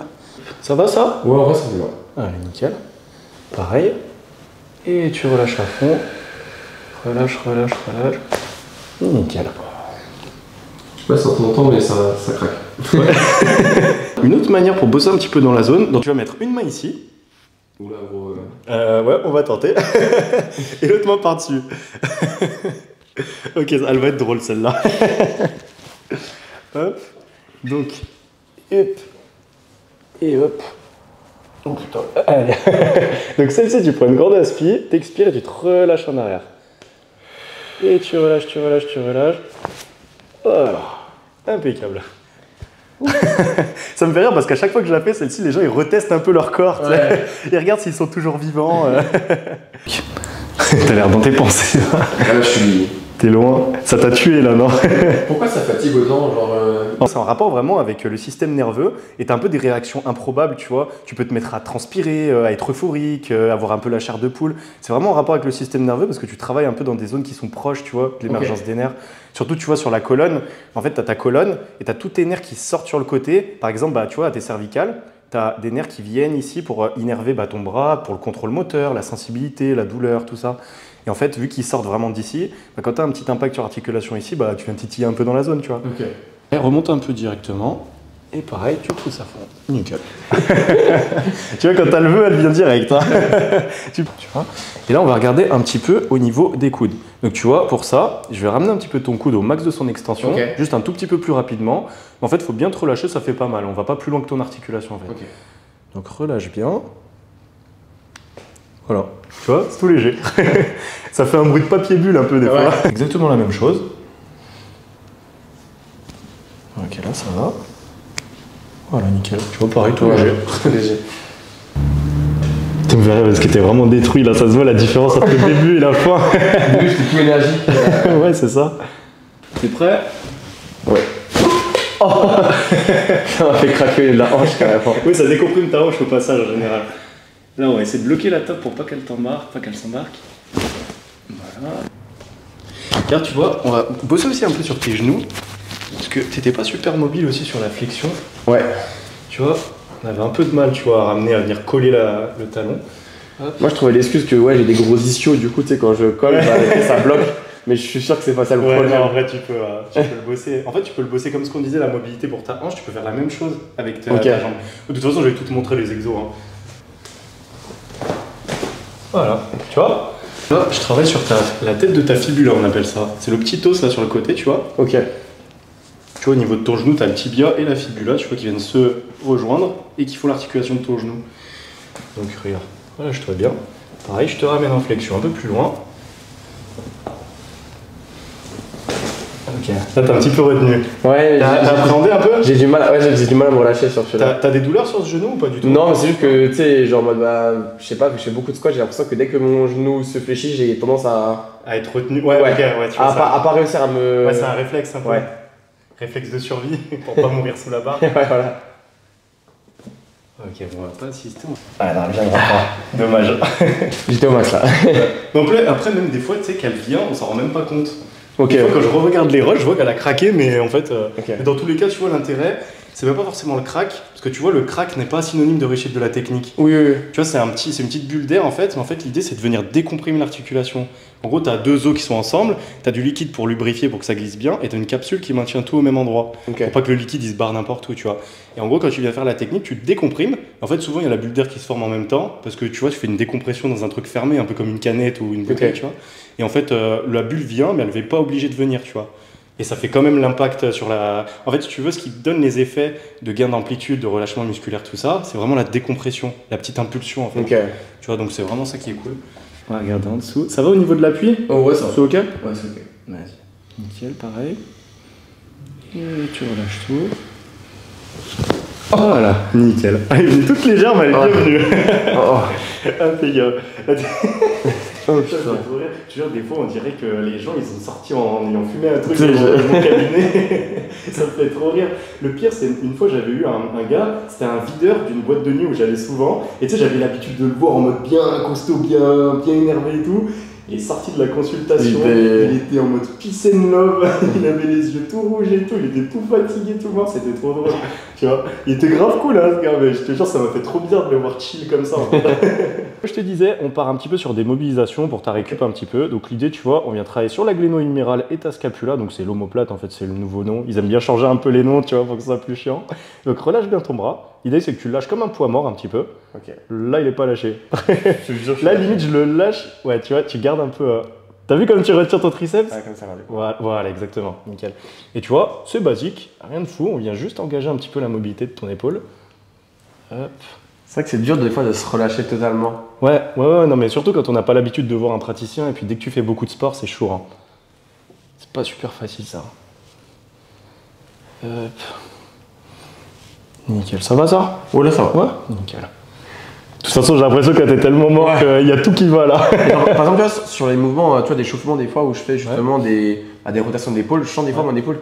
Ça va ça?
Ouais, en vrai, ça va.
Allez, nickel. Pareil. Et tu relâches à fond. Relâche, relâche, relâche. Nickel.
Je sais pas si ça t'entend, mais ça craque.
Ouais. Une autre manière pour bosser un petit peu dans la zone, donc tu vas mettre une main ici.
Oula, gros.
Ouais, on va tenter. Et l'autre main par-dessus. Ok, elle va être drôle celle-là. Hop. Donc, hop. Et hop. Oh putain. Allez. Donc celle-ci, tu prends une grande aspi, t'expires et tu te relâches en arrière. Et tu relâches, tu relâches, tu relâches. Voilà. Impeccable. Ça me fait rire parce qu'à chaque fois que je la fais, celle-ci, les gens ils retestent un peu leur corps. Ouais. Ils regardent s'ils sont toujours vivants. T'as l'air dans tes pensées.
Là, je suis...
T'es loin. Ça t'a tué là, non?
Pourquoi ça fatigue autant, genre
C'est en rapport vraiment avec le système nerveux et t'as un peu des réactions improbables, tu vois. Tu peux te mettre à transpirer, à être euphorique, avoir un peu la chair de poule. C'est vraiment en rapport avec le système nerveux parce que tu travailles un peu dans des zones qui sont proches, tu vois, de l'émergence des nerfs. Surtout, tu vois, sur la colonne, en fait, t'as ta colonne et t'as tous tes nerfs qui sortent sur le côté. Par exemple, bah, tu vois, à tes cervicales, t'as des nerfs qui viennent ici pour innerver ton bras, pour le contrôle moteur, la sensibilité, la douleur, tout ça. Et en fait, vu qu'ils sortent vraiment d'ici, bah, quand tu as un petit impact sur l'articulation ici, bah, tu viens titiller un peu dans la zone, tu vois. Et remonte un peu directement. Et pareil, tu pousses à fond. Nickel. Tu vois, quand elle veut, elle vient direct. Hein. Tu vois. Et là, on va regarder un petit peu au niveau des coudes. Donc, tu vois, pour ça, je vais ramener un petit peu ton coude au max de son extension, juste un tout petit peu plus rapidement. En fait, il faut bien te relâcher, ça fait pas mal. On va pas plus loin que ton articulation, en fait. Donc, relâche bien. Voilà, tu vois, c'est tout léger. Ça fait un bruit de papier bulle un peu des fois. Exactement la même chose. Ok, là ça va. Voilà, nickel. Tu vois, pareil, tout léger.
léger.
Tu me verrais parce que t'es vraiment détruit là, ça se voit la différence entre le début et la fin.
Au début, j'étais plus énergique.
Ouais, c'est ça. T'es prêt?
Ouais.
Oh. Ça m'a fait craquer la hanche carrément.
Oui, ça décomprime ta hanche au passage en général. Là, on va essayer de bloquer la table pour pas qu'elle t'embarque, pas qu'elle s'embarque. Voilà. Là, tu vois, on va bosser aussi un peu sur tes genoux. Parce que t'étais pas super mobile aussi sur la flexion.
Ouais.
Tu vois, on avait un peu de mal, tu vois, à ramener, à venir coller le talon.
Hop. Moi, je trouvais l'excuse que ouais, j'ai des gros ischios, du coup, tu sais, quand je colle, bah, ça bloque. Mais je suis sûr que c'est pas ça le problème.
Non, en vrai, tu peux le bosser. En fait, tu peux le bosser comme ce qu'on disait, la mobilité pour ta hanche. Tu peux faire la même chose avec ta jambe. De toute façon, je vais tout te montrer les exos. Hein. Voilà, tu vois. Là, je travaille sur la tête de ta fibula, on appelle ça. C'est le petit os là sur le côté, tu vois.
Ok.
Tu vois, au niveau de ton genou, tu as le tibia et la fibula, tu vois, qui viennent se rejoindre et qui font l'articulation de ton genou. Donc, regarde, voilà, je te vois bien. Pareil, je te ramène en flexion un peu plus loin. Ok, là, t'as un petit peu retenu.
Ouais,
t'as appréhendé un peu?
J'ai du mal, j'ai du mal à me relâcher sur celui-là.
T'as des douleurs sur ce genou ou pas du tout?
Non, mais c'est juste que, tu sais, genre, bah, je sais pas, je fais beaucoup de squats, j'ai l'impression que dès que mon genou se fléchit, j'ai tendance à
être retenu. Ouais, ok, ouais, tu vois.
À pas réussir à me.
Ouais, c'est un réflexe un peu. Ouais. Réflexe de survie pour pas mourir sous la barre.
Ouais, voilà.
Ok, bon, on va pas assister. Ah non, elle viendra pas. Dommage.
J'étais au max là.
Donc après, même des fois, tu sais qu'elle vient, on s'en rend même pas compte.
Ok.
Des fois, quand je regarde les rushs, je vois qu'elle a craqué, mais en fait,
Okay.
dans tous les cas, tu vois, l'intérêt, c'est même pas forcément le crack, parce que tu vois, le crack n'est pas synonyme de réussite de la technique.
Oui, oui, oui.
Tu vois, c'est une petite bulle d'air en fait, mais en fait, l'idée, c'est de venir décomprimer l'articulation. En gros, tu as deux os qui sont ensemble, tu as du liquide pour lubrifier pour que ça glisse bien, et tu as une capsule qui maintient tout au même endroit.
Okay.
Pour pas que le liquide il se barre n'importe où, tu vois. Et en gros, quand tu viens faire la technique, tu te décomprimes. En fait, souvent, il y a la bulle d'air qui se forme en même temps, parce que tu vois, tu fais une décompression dans un truc fermé, un peu comme une canette ou une bouteille,
Okay.
tu vois. Et en fait, la bulle vient, mais elle n'est pas obligée de venir, tu vois. Et ça fait quand même l'impact sur la... En fait, si tu veux, ce qui donne les effets de gain d'amplitude, de relâchement musculaire, tout ça, c'est vraiment la décompression, la petite impulsion, en fait.
Okay.
Tu vois, donc c'est vraiment ça qui est cool. On va regarder en dessous. Ça va au niveau de l'appui?
Oh ouais, ça va.
C'est ok?
Ouais, c'est ok.
Vas-y. Nickel, pareil. Et tu relâches tout. Oh, voilà, nickel. Elle est toute légère, mais elle est bienvenue. Impeccable.
Oh,
Je te jure, des fois, on dirait que les gens, ils sont sortis en ayant fumé un truc dans mon cabinet. Ça me fait trop rire. Le pire, c'est une fois, j'avais eu un gars, c'était un videur d'une boîte de nuit où j'allais souvent. Et tu sais, j'avais l'habitude de le voir en mode bien costaud, bien énervé et tout. Il est sorti de la consultation, il était en mode peace and love, il avait les yeux tout rouges et tout, il était tout fatigué, tout mort, c'était trop drôle. Tu vois, il était grave cool, hein, ce gars, mais je te jure, ça m'a fait trop bizarre de le voir chill comme ça. En fait. Je te disais, on part un petit peu sur des mobilisations pour ta récup un petit peu. Donc l'idée, tu vois, on vient travailler sur la gléno-humérale et ta scapula, donc c'est l'omoplate en fait, c'est le nouveau nom. Ils aiment bien changer un peu les noms, tu vois, pour que ça soit plus chiant. Donc relâche bien ton bras. L'idée, c'est que tu le lâches comme un poids mort un petit peu.
Ok.
Là, il est pas lâché. Là, limite, je le lâche. Ouais, tu vois, tu gardes un peu. T'as vu comme tu retires ton triceps?
Ouais, comme ça, va.
Voilà, exactement. Nickel. Et tu vois, c'est basique, rien de fou. On vient juste engager un petit peu la mobilité de ton épaule. Hop.
C'est vrai que c'est dur des fois de se relâcher totalement.
Ouais, non, mais surtout quand on n'a pas l'habitude de voir un praticien et puis dès que tu fais beaucoup de sport, c'est chaud. Hein. C'est pas super facile ça. Hop. Nickel, ça va ça?
Oh là, ça va.
Ouais, nickel. De toute façon, j'ai l'impression que t'es tellement mort qu'il y a tout qui va là.
Genre, par exemple, tu vois, sur les mouvements, tu vois, d'échauffement, des fois où je fais justement des rotations d'épaule, je sens des fois mon épaule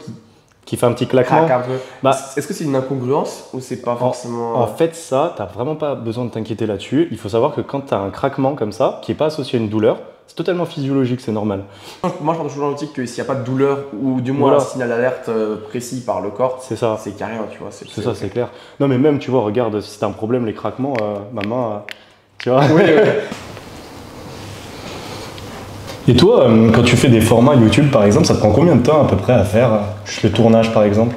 qui fait un petit claquement.
craque un peu.
Bah,
est-ce que c'est une incongruence ou c'est pas forcément.
En fait, ça, t'as vraiment pas besoin de t'inquiéter là-dessus. Il faut savoir que quand t'as un craquement comme ça, qui n'est pas associé à une douleur, c'est totalement physiologique, c'est normal.
Moi, je pars toujours dans l'optique que s'il n'y a pas de douleur ou du moins un signal d'alerte précis par le corps,
c'est ça.
C'est carré, tu vois.
C'est ça, c'est clair. Non, mais même, tu vois, regarde, si t'as un problème, les craquements, ma main, tu vois.
Oui, oui.
Et toi, quand tu fais des formats YouTube, par exemple, ça te prend combien de temps à peu près à faire juste le tournage, par exemple?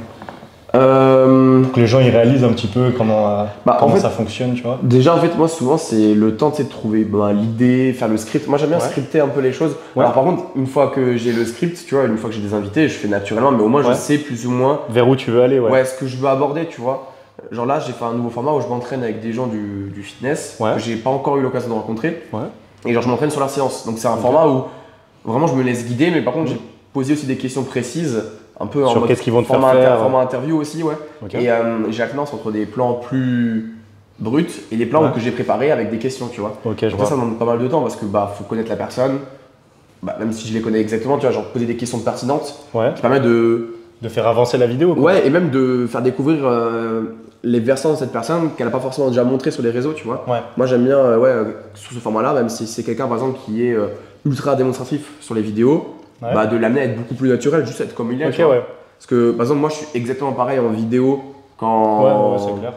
Pour que les gens ils réalisent un petit peu comment en fait, ça fonctionne, tu vois.
Déjà, en fait, moi, souvent, c'est le temps de trouver l'idée, faire le script. Moi, j'aime bien scripter un peu les choses. Ouais. Alors, par contre, une fois que j'ai le script, tu vois, une fois que j'ai des invités, je fais naturellement, mais au moins, je sais plus ou moins
vers où tu veux aller. Ouais,
ce que je veux aborder, tu vois. Genre là, j'ai fait un nouveau format où je m'entraîne avec des gens du fitness que j'ai pas encore eu l'occasion de rencontrer. Ouais. Et genre, je m'entraîne sur la séance. Donc, c'est un format où vraiment je me laisse guider, mais par contre, j'ai posé aussi des questions précises. Un peu
sur qu'est-ce qu'ils vont te faire
format interview aussi, ouais. Okay. Et j'ai alternance entre des plans plus bruts et des plans que j'ai préparés avec des questions, tu vois.
Ok, je vois.
Ça demande pas mal de temps parce que faut connaître la personne, même si je les connais exactement, tu vois, genre poser des questions pertinentes qui permettent de
faire avancer la vidéo, quoi.
Ouais, et même de faire découvrir les versants de cette personne qu'elle n'a pas forcément déjà montré sur les réseaux, tu vois. Ouais. Moi, j'aime bien, sur ce format-là, même si c'est quelqu'un, par exemple, qui est ultra démonstratif sur les vidéos, de l'amener à être beaucoup plus naturel, juste être comme il est.
Okay, ouais.
Parce que, par exemple, moi, je suis exactement pareil en vidéo quand.
Ouais, c'est clair.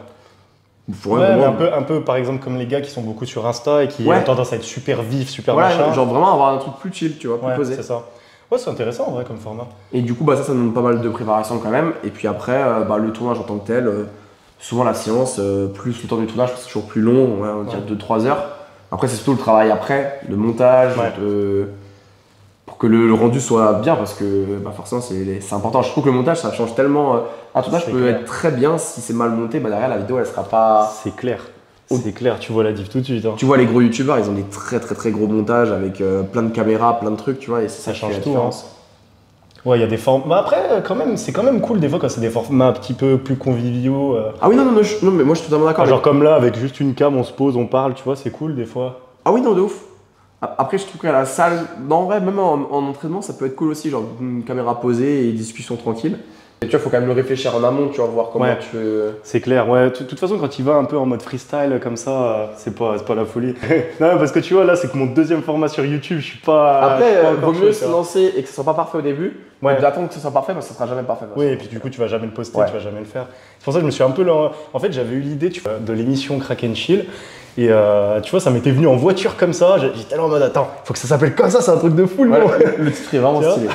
Mais un peu, par exemple, comme les gars qui sont beaucoup sur Insta et qui ont tendance à être super vifs, super machin.
Genre vraiment avoir un truc plus chill, tu vois, plus posé.
C'est ça. Ouais, c'est intéressant en vrai comme format.
Et du coup, ça demande pas mal de préparation quand même. Et puis après, le tournage en tant que tel, souvent la séance, plus le temps du tournage, c'est toujours plus long, on va dire 2-3 heures. Après, c'est surtout le travail après, le montage, pour que le rendu soit bien, parce que forcément c'est important. Je trouve que le montage ça change tellement. Un tournage peut être très bien, si c'est mal monté, derrière la vidéo elle sera pas.
C'est clair. C'est clair, tu vois la diff tout de suite. Hein.
Tu vois les gros youtubeurs, ils ont des très très très gros montages avec plein de caméras, plein de trucs, tu vois, et
ça change tout. Hein. Ouais, il y a des formats. Après, c'est quand même cool des fois quand c'est des formats un petit peu plus conviviaux.
Ah oui, non, mais moi je suis totalement d'accord.
Genre comme là, avec juste une cam, on se pose, on parle, tu vois, c'est cool des fois.
Ah oui, non, de ouf. Après, je trouve qu'à la salle, en vrai, même en entraînement, ça peut être cool aussi, genre une caméra posée et discussion tranquille. Et tu vois, faut quand même le réfléchir en amont, tu vas voir comment tu veux.
C'est clair, ouais. De toute façon, quand il va un peu en mode freestyle comme ça, c'est pas la folie. Non, parce que tu vois, là, c'est que mon deuxième format sur YouTube, je suis pas.
Après, vaut mieux se lancer et que ce soit pas parfait au début. Ouais. D'attendre que ce soit parfait parce que ça sera jamais parfait.
Oui, et puis du coup, tu vas jamais le poster, tu vas jamais le faire. C'est pour ça que je me suis un peu. En fait, j'avais eu l'idée de l'émission Crack and Chill. Et tu vois, ça m'était venu en voiture comme ça. J'étais là en mode attends, faut que ça s'appelle comme ça, c'est un truc de fou.
Le titre est vraiment stylé.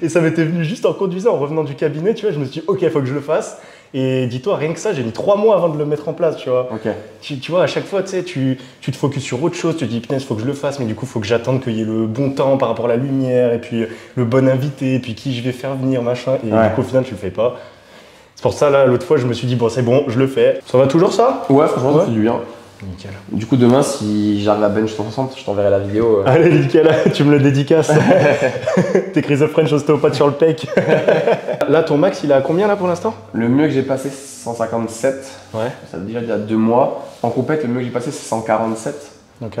Et ça m'était venu juste en conduisant, en revenant du cabinet, tu vois. Je me suis dit, ok, faut que je le fasse. Et dis-toi, rien que ça, j'ai mis 3 mois avant de le mettre en place, tu vois.
Okay.
Tu vois, à chaque fois, tu sais, tu te focuses sur autre chose. Tu te dis, putain, il faut que je le fasse, mais du coup, il faut que j'attende qu'il y ait le bon temps par rapport à la lumière, et puis le bon invité, et puis qui je vais faire venir, machin. Et du coup, au final, tu le fais pas. C'est pour ça, là, l'autre fois, je me suis dit, bon, c'est bon, je le fais. Ça va toujours ça?
Ouais, franchement, ça fait du bien.
Nickel.
Du coup, demain, si j'arrive à bench 160, je t'enverrai la vidéo.
Allez, nickel, tu me le dédicaces. T'écris The French ostéopathe sur le pec. Là, ton max, il est à combien là pour l'instant?
Le mieux que j'ai passé, c'est 157.
Ouais.
Ça veut dire il y a 2 mois. En compète, le mieux que j'ai passé, c'est 147.
Ok.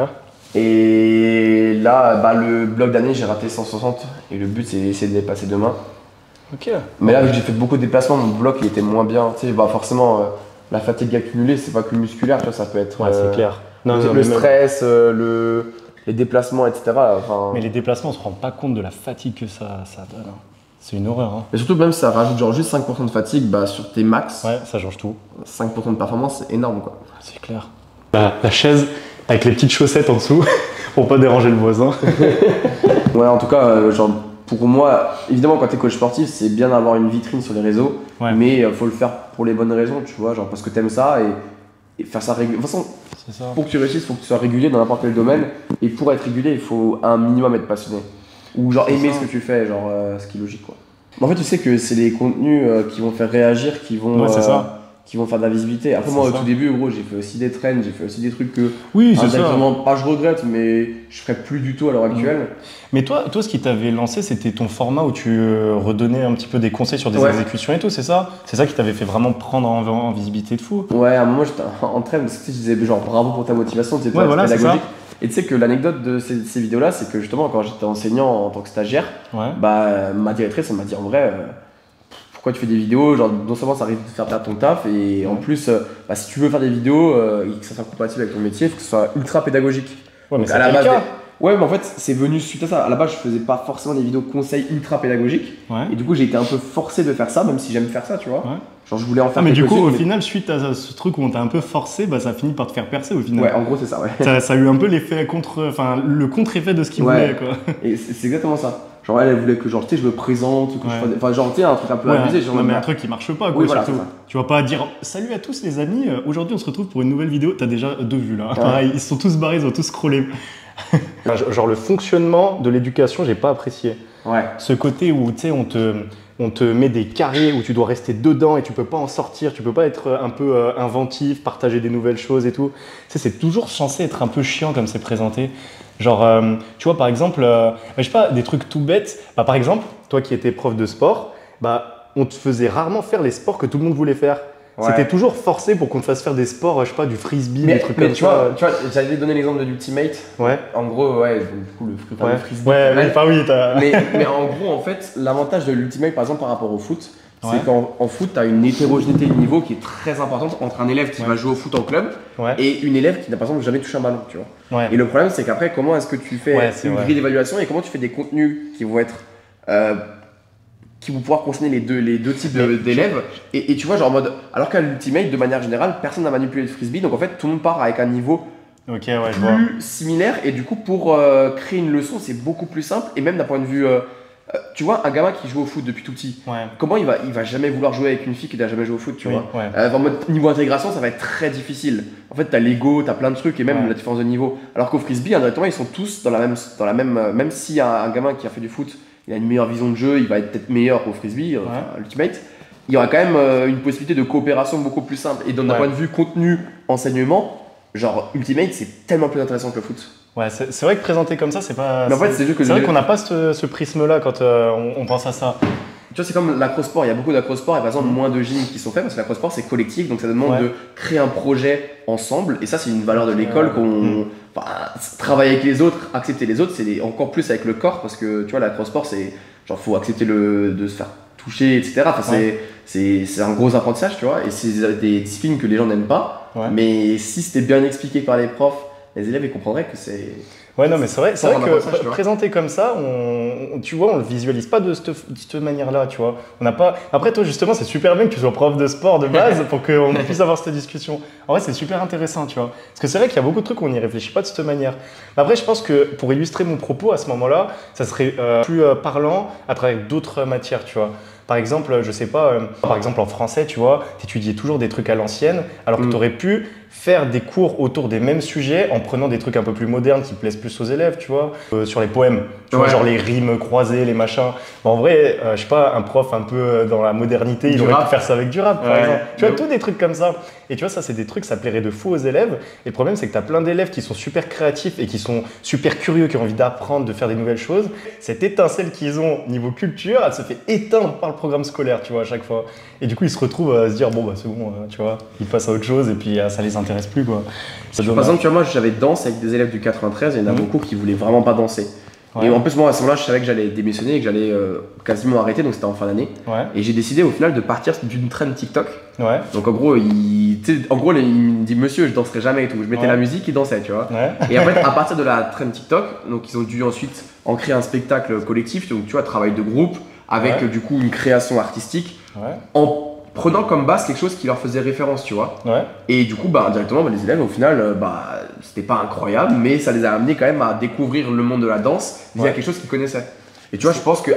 Et là, le bloc d'année, j'ai raté 160. Et le but, c'est d'essayer de les passer demain.
Ok.
Mais là, vu que j'ai fait beaucoup de déplacements, mon bloc, il était moins bien. Tu sais, forcément. La fatigue accumulée, c'est pas que musculaire, tu vois, ça peut être
c'est clair.
Le stress, les déplacements, etc.
Mais les déplacements, on se rend pas compte de la fatigue que ça donne. Hein. C'est une horreur. Hein.
Et surtout, même si ça rajoute genre juste 5% de fatigue sur tes max,
ça change tout.
5% de performance, c'est énorme, quoi.
C'est clair. La chaise avec les petites chaussettes en dessous pour pas déranger le voisin.
Ouais, en tout cas, pour moi, évidemment, quand tu es coach sportif, c'est bien d'avoir une vitrine sur les réseaux, mais il faut le faire pour les bonnes raisons, tu vois, parce que tu aimes ça et faire ça régulièrement. De toute façon, pour que tu réussisses, il faut que tu sois régulier dans n'importe quel domaine, et pour être régulier, il faut un minimum être passionné. Ou aimer ce que tu fais, ce qui est logique, quoi. En fait, tu sais que c'est les contenus qui vont faire réagir, qui vont faire de la visibilité. Après, moi, au tout début, gros, j'ai fait aussi des trends, j'ai fait aussi des trucs que vraiment pas je regrette, mais je ferais plus du tout à l'heure actuelle.
Mais toi, ce qui t'avait lancé, c'était ton format où tu redonnais un petit peu des conseils sur des exécutions et tout, c'est ça? C'est ça qui t'avait fait vraiment prendre en visibilité de fou? Ouais,
à un moment, j'étais en trend, parce que je disais bravo pour ta motivation, c'est pédagogique. Et tu sais que l'anecdote de ces vidéos-là, c'est que justement, quand j'étais enseignant en tant que stagiaire, ma directrice, elle m'a dit en vrai, pourquoi tu fais des vidéos, non seulement ça risque de faire perdre ton taf, et en plus, si tu veux faire des vidéos et que ça soit compatible avec ton métier, il faut que ce soit ultra pédagogique.
Ouais, mais c'est le cas.
Ouais, mais en fait, c'est venu suite à ça. À la base, je faisais pas forcément des vidéos conseils ultra pédagogiques. Et du coup, j'ai été un peu forcé de faire ça, même si j'aime faire ça, tu vois. Je voulais en faire
mais du coup, au final, suite à ce truc où on t'a un peu forcé, ça finit par te faire percer au final.
Ouais, en gros, c'est ça, ouais.
Ça a eu un peu l'effet le contre-effet de ce qu'il voulait, quoi.
Et c'est exactement ça. Elle voulait que je me présente, que je fasse. Un truc un peu abusé.
Mais un truc qui marche pas, quoi.
Voilà,
tu vas pas dire salut à tous les amis, aujourd'hui on se retrouve pour une nouvelle vidéo. T'as déjà 2 vues là. Pareil, ils se sont tous barrés, ils ont tous scrollé. Le fonctionnement de l'éducation, j'ai pas apprécié. Ce côté où tu sais, on te met des carrés où tu dois rester dedans et tu peux pas en sortir, tu peux pas être un peu inventif, partager des nouvelles choses et tout. Tu sais, c'est toujours censé être un peu chiant comme c'est présenté. Tu vois, par exemple, je sais pas, des trucs tout bêtes. Par exemple, toi qui étais prof de sport, on te faisait rarement faire les sports que tout le monde voulait faire. C'était toujours forcé pour qu'on te fasse faire des sports, je sais pas, du frisbee, des trucs comme ça.
Tu vois, j'allais donner l'exemple de l'Ultimate. En gros, donc, du coup, le frisbee. Mais en gros, en fait, l'avantage de l'Ultimate, par exemple, par rapport au foot, c'est qu'en foot, tu as une hétérogénéité de niveau qui est très importante entre un élève qui va jouer au foot en club et une élève qui n'a par exemple jamais touché un ballon, tu vois. Et le problème, c'est qu'après, comment est-ce que tu fais une grille d'évaluation et comment tu fais des contenus qui vont être qui vont pouvoir concerner les deux types d'élèves et tu vois, alors qu'à l'Ultimate, de manière générale, personne n'a manipulé le frisbee, donc en fait, tout le monde part avec un niveau plus similaire, et du coup, pour créer une leçon, c'est beaucoup plus simple, et même d'un point de vue, tu vois, un gamin qui joue au foot depuis tout petit, comment il va jamais vouloir jouer avec une fille qui n'a jamais joué au foot, tu vois. En mode niveau intégration, ça va être très difficile. En fait, t'as l'ego, t'as plein de trucs, et même la différence de niveau. Alors qu'au frisbee, indirectement, ils sont tous dans la même, même si un gamin qui a fait du foot, il a une meilleure vision de jeu, il va être peut-être meilleur au frisbee, Ultimate. Il y aura quand même une possibilité de coopération beaucoup plus simple. Et d'un point de vue contenu, enseignement, Ultimate, c'est tellement plus intéressant que le foot.
Ouais, c'est vrai que présenté comme ça, c'est pas.
Mais en fait, c'est
vrai qu'on n'a pas ce prisme-là quand on pense à ça.
Tu vois, c'est comme l'acrosport. Il y a beaucoup d'acrosport et par exemple, moins de gyms qui sont faits parce que l'acrosport, c'est collectif. Donc, ça demande de créer un projet ensemble. Et ça, c'est une valeur de l'école travailler avec les autres, accepter les autres, c'est encore plus avec le corps parce que tu vois, l'acrosport, c'est faut accepter de se faire toucher, etc. Enfin, c'est un gros apprentissage, tu vois, et c'est des disciplines que les gens n'aiment pas, mais si c'était bien expliqué par les profs, les élèves ils comprendraient que c'est...
Ouais, non, mais c'est vrai que présenté comme ça, tu vois, on le visualise pas de cette manière-là, tu vois. On n'a pas. Après, toi, justement, c'est super bien que tu sois prof de sport de base pour qu'on puisse avoir cette discussion. En vrai, c'est super intéressant, tu vois. Parce que c'est vrai qu'il y a beaucoup de trucs où on n'y réfléchit pas de cette manière. Mais après, je pense que pour illustrer mon propos à ce moment-là, ça serait plus parlant à travers d'autres matières, tu vois. Par exemple, je sais pas, par exemple en français, tu vois, tu étudiais toujours des trucs à l'ancienne, alors que tu aurais pu faire des cours autour des mêmes sujets en prenant des trucs un peu plus modernes qui plaisent plus aux élèves, tu vois, sur les poèmes, tu vois, genre les rimes croisées, les machins. Bon, en vrai, je sais pas, un prof un peu dans la modernité, il aurait pu faire ça avec du rap, par exemple. Tu vois, tous des trucs comme ça. Et tu vois, ça, c'est des trucs, ça plairait de fou aux élèves. Et le problème, c'est que tu as plein d'élèves qui sont super créatifs et qui sont super curieux, qui ont envie d'apprendre, de faire des nouvelles choses. Cette étincelle qu'ils ont niveau culture, elle se fait éteindre par le programme scolaire, tu vois, à chaque fois. Et du coup, ils se retrouvent à se dire, bon, bah, c'est bon, tu vois, ils passent à autre chose et puis ça les intéresse plus, quoi.
Par exemple, tu vois, moi, j'avais danse avec des élèves du 93 et il y en a beaucoup qui voulaient vraiment pas danser. Et en plus, moi, à ce moment-là, je savais que j'allais démissionner et que j'allais quasiment arrêter, donc c'était en fin d'année. Et j'ai décidé au final de partir d'une trend TikTok. Donc en gros, il me dit, monsieur, je danserai jamais et tout. Je mettais la musique, il dansait, tu vois. Et en fait, à partir de la trend TikTok, donc ils ont dû ensuite en créer un spectacle collectif, donc tu vois, travail de groupe, avec du coup une création artistique, en prenant comme base quelque chose qui leur faisait référence, tu vois. Et du coup, bah, directement, les élèves, au final, c'était pas incroyable, mais ça les a amenés quand même à découvrir le monde de la danse via quelque chose qu'ils connaissaient. Et tu vois, je pense que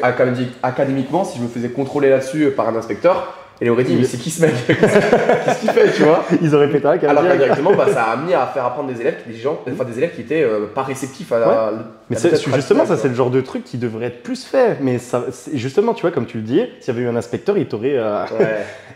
académiquement, si je me faisais contrôler là-dessus par un inspecteur, il aurait dit, mais c'est qui ce mec? Qu'est-ce qu'il fait, tu vois?
Ils auraient pété un câble.
Alors directement, ça a amené à faire apprendre des élèves qui étaient pas réceptifs à
mais justement, ça c'est le genre de truc qui devrait être plus fait. Mais ça, justement, tu vois, comme tu le dis, s'il y avait eu un inspecteur, il t'aurait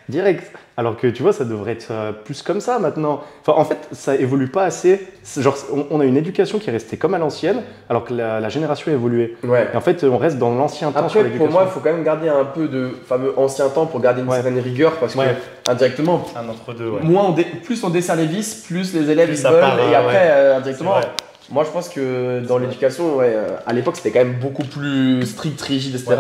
direct. Alors que tu vois, ça devrait être plus comme ça maintenant. Enfin, en fait, ça évolue pas assez. Genre, on a une éducation qui est restée comme à l'ancienne, alors que la génération a évolué. Et en fait, on reste dans l'ancien temps sur l'éducation.
Pour moi, il faut quand même garder un peu de fameux ancien temps pour garder une certaine rigueur, parce que indirectement,
un entre-deux.
Plus on dessert les vis, plus les élèves ils veulent. Et après, indirectement. Moi, je pense que dans l'éducation, à l'époque, c'était quand même beaucoup plus strict, rigide, etc.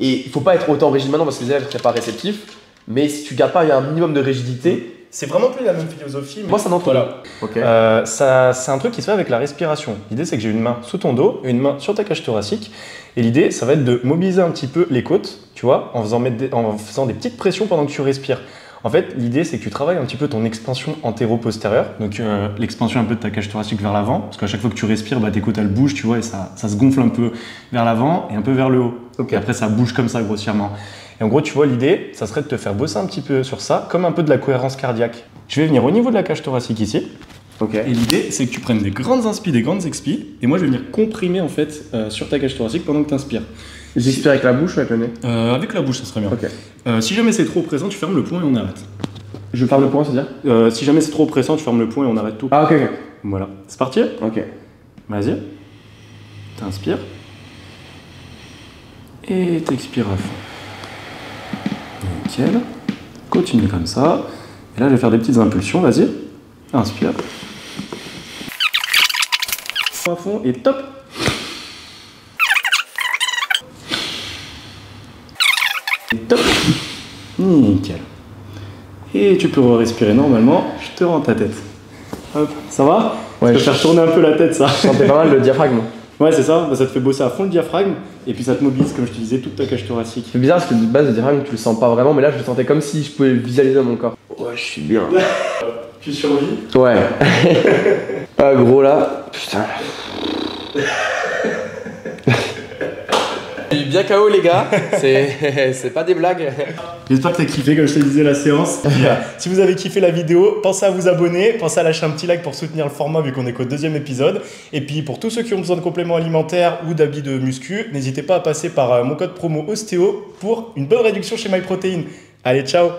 Et il faut pas être autant rigide maintenant parce que les élèves ne seraient pas réceptifs. Mais si tu gardes pas un minimum de rigidité,
c'est vraiment plus la même philosophie. Mais
moi, ça n'entre
pas. C'est un truc qui se fait avec la respiration. L'idée, c'est que j'ai une main sous ton dos et une main sur ta cage thoracique. Et l'idée, ça va être de mobiliser un petit peu les côtes, tu vois, en faisant des petites pressions pendant que tu respires. En fait, l'idée, c'est que tu travailles un petit peu ton expansion antéro-postérieure, donc l'expansion un peu de ta cage thoracique vers l'avant, parce qu'à chaque fois que tu respires, tes côtes elles bougent, tu vois, et ça se gonfle un peu vers l'avant et un peu vers le haut. Et après, ça bouge comme ça grossièrement. Et en gros, tu vois, l'idée, ça serait de te faire bosser un petit peu sur ça, comme un peu de la cohérence cardiaque. Je vais venir au niveau de la cage thoracique ici. Et l'idée, c'est que tu prennes des grandes inspires, des grandes expires, et moi, je vais venir comprimer en fait sur ta cage thoracique pendant que tu inspires.
J'expire avec la bouche ou avec le nez?
Avec la bouche, ça serait bien. Si jamais c'est trop oppressant, tu fermes le poing et on arrête.
Je ferme le poing, c'est-à-dire?
Si jamais c'est trop oppressant, tu fermes le poing et on arrête tout.
Ah, ok.
Voilà. C'est parti?
Ok.
Vas-y. T'inspires. Et t'expires à fond. Nickel. Continue comme ça. Et là, je vais faire des petites impulsions. Vas-y. Inspire. À fond et top. Et top. Nickel. Et tu peux respirer normalement. Je te rends ta tête. Hop. Ça va?
Ouais.
Je peux faire tourner un peu la tête, ça.
Je sentais pas mal le diaphragme.
Ouais, c'est ça, ça te fait bosser à fond le diaphragme et puis ça te mobilise, comme je te disais, toute ta cage thoracique.
C'est bizarre parce que de base, le diaphragme, tu le sens pas vraiment, mais là, je le sentais comme si je pouvais visualiser dans mon corps. Ouais, je suis bien.
Tu survis?
Ouais. Ah, gros là, putain. Je suis bien KO, les gars, c'est pas des blagues.
J'espère que t'as kiffé, comme je te disais, la séance. Si vous avez kiffé la vidéo, pensez à vous abonner, pensez à lâcher un petit like pour soutenir le format vu qu'on est qu'au 2e épisode. Et puis pour tous ceux qui ont besoin de compléments alimentaires ou d'habits de muscu, n'hésitez pas à passer par mon code promo OSTEO pour une bonne réduction chez MyProtein. Allez, ciao!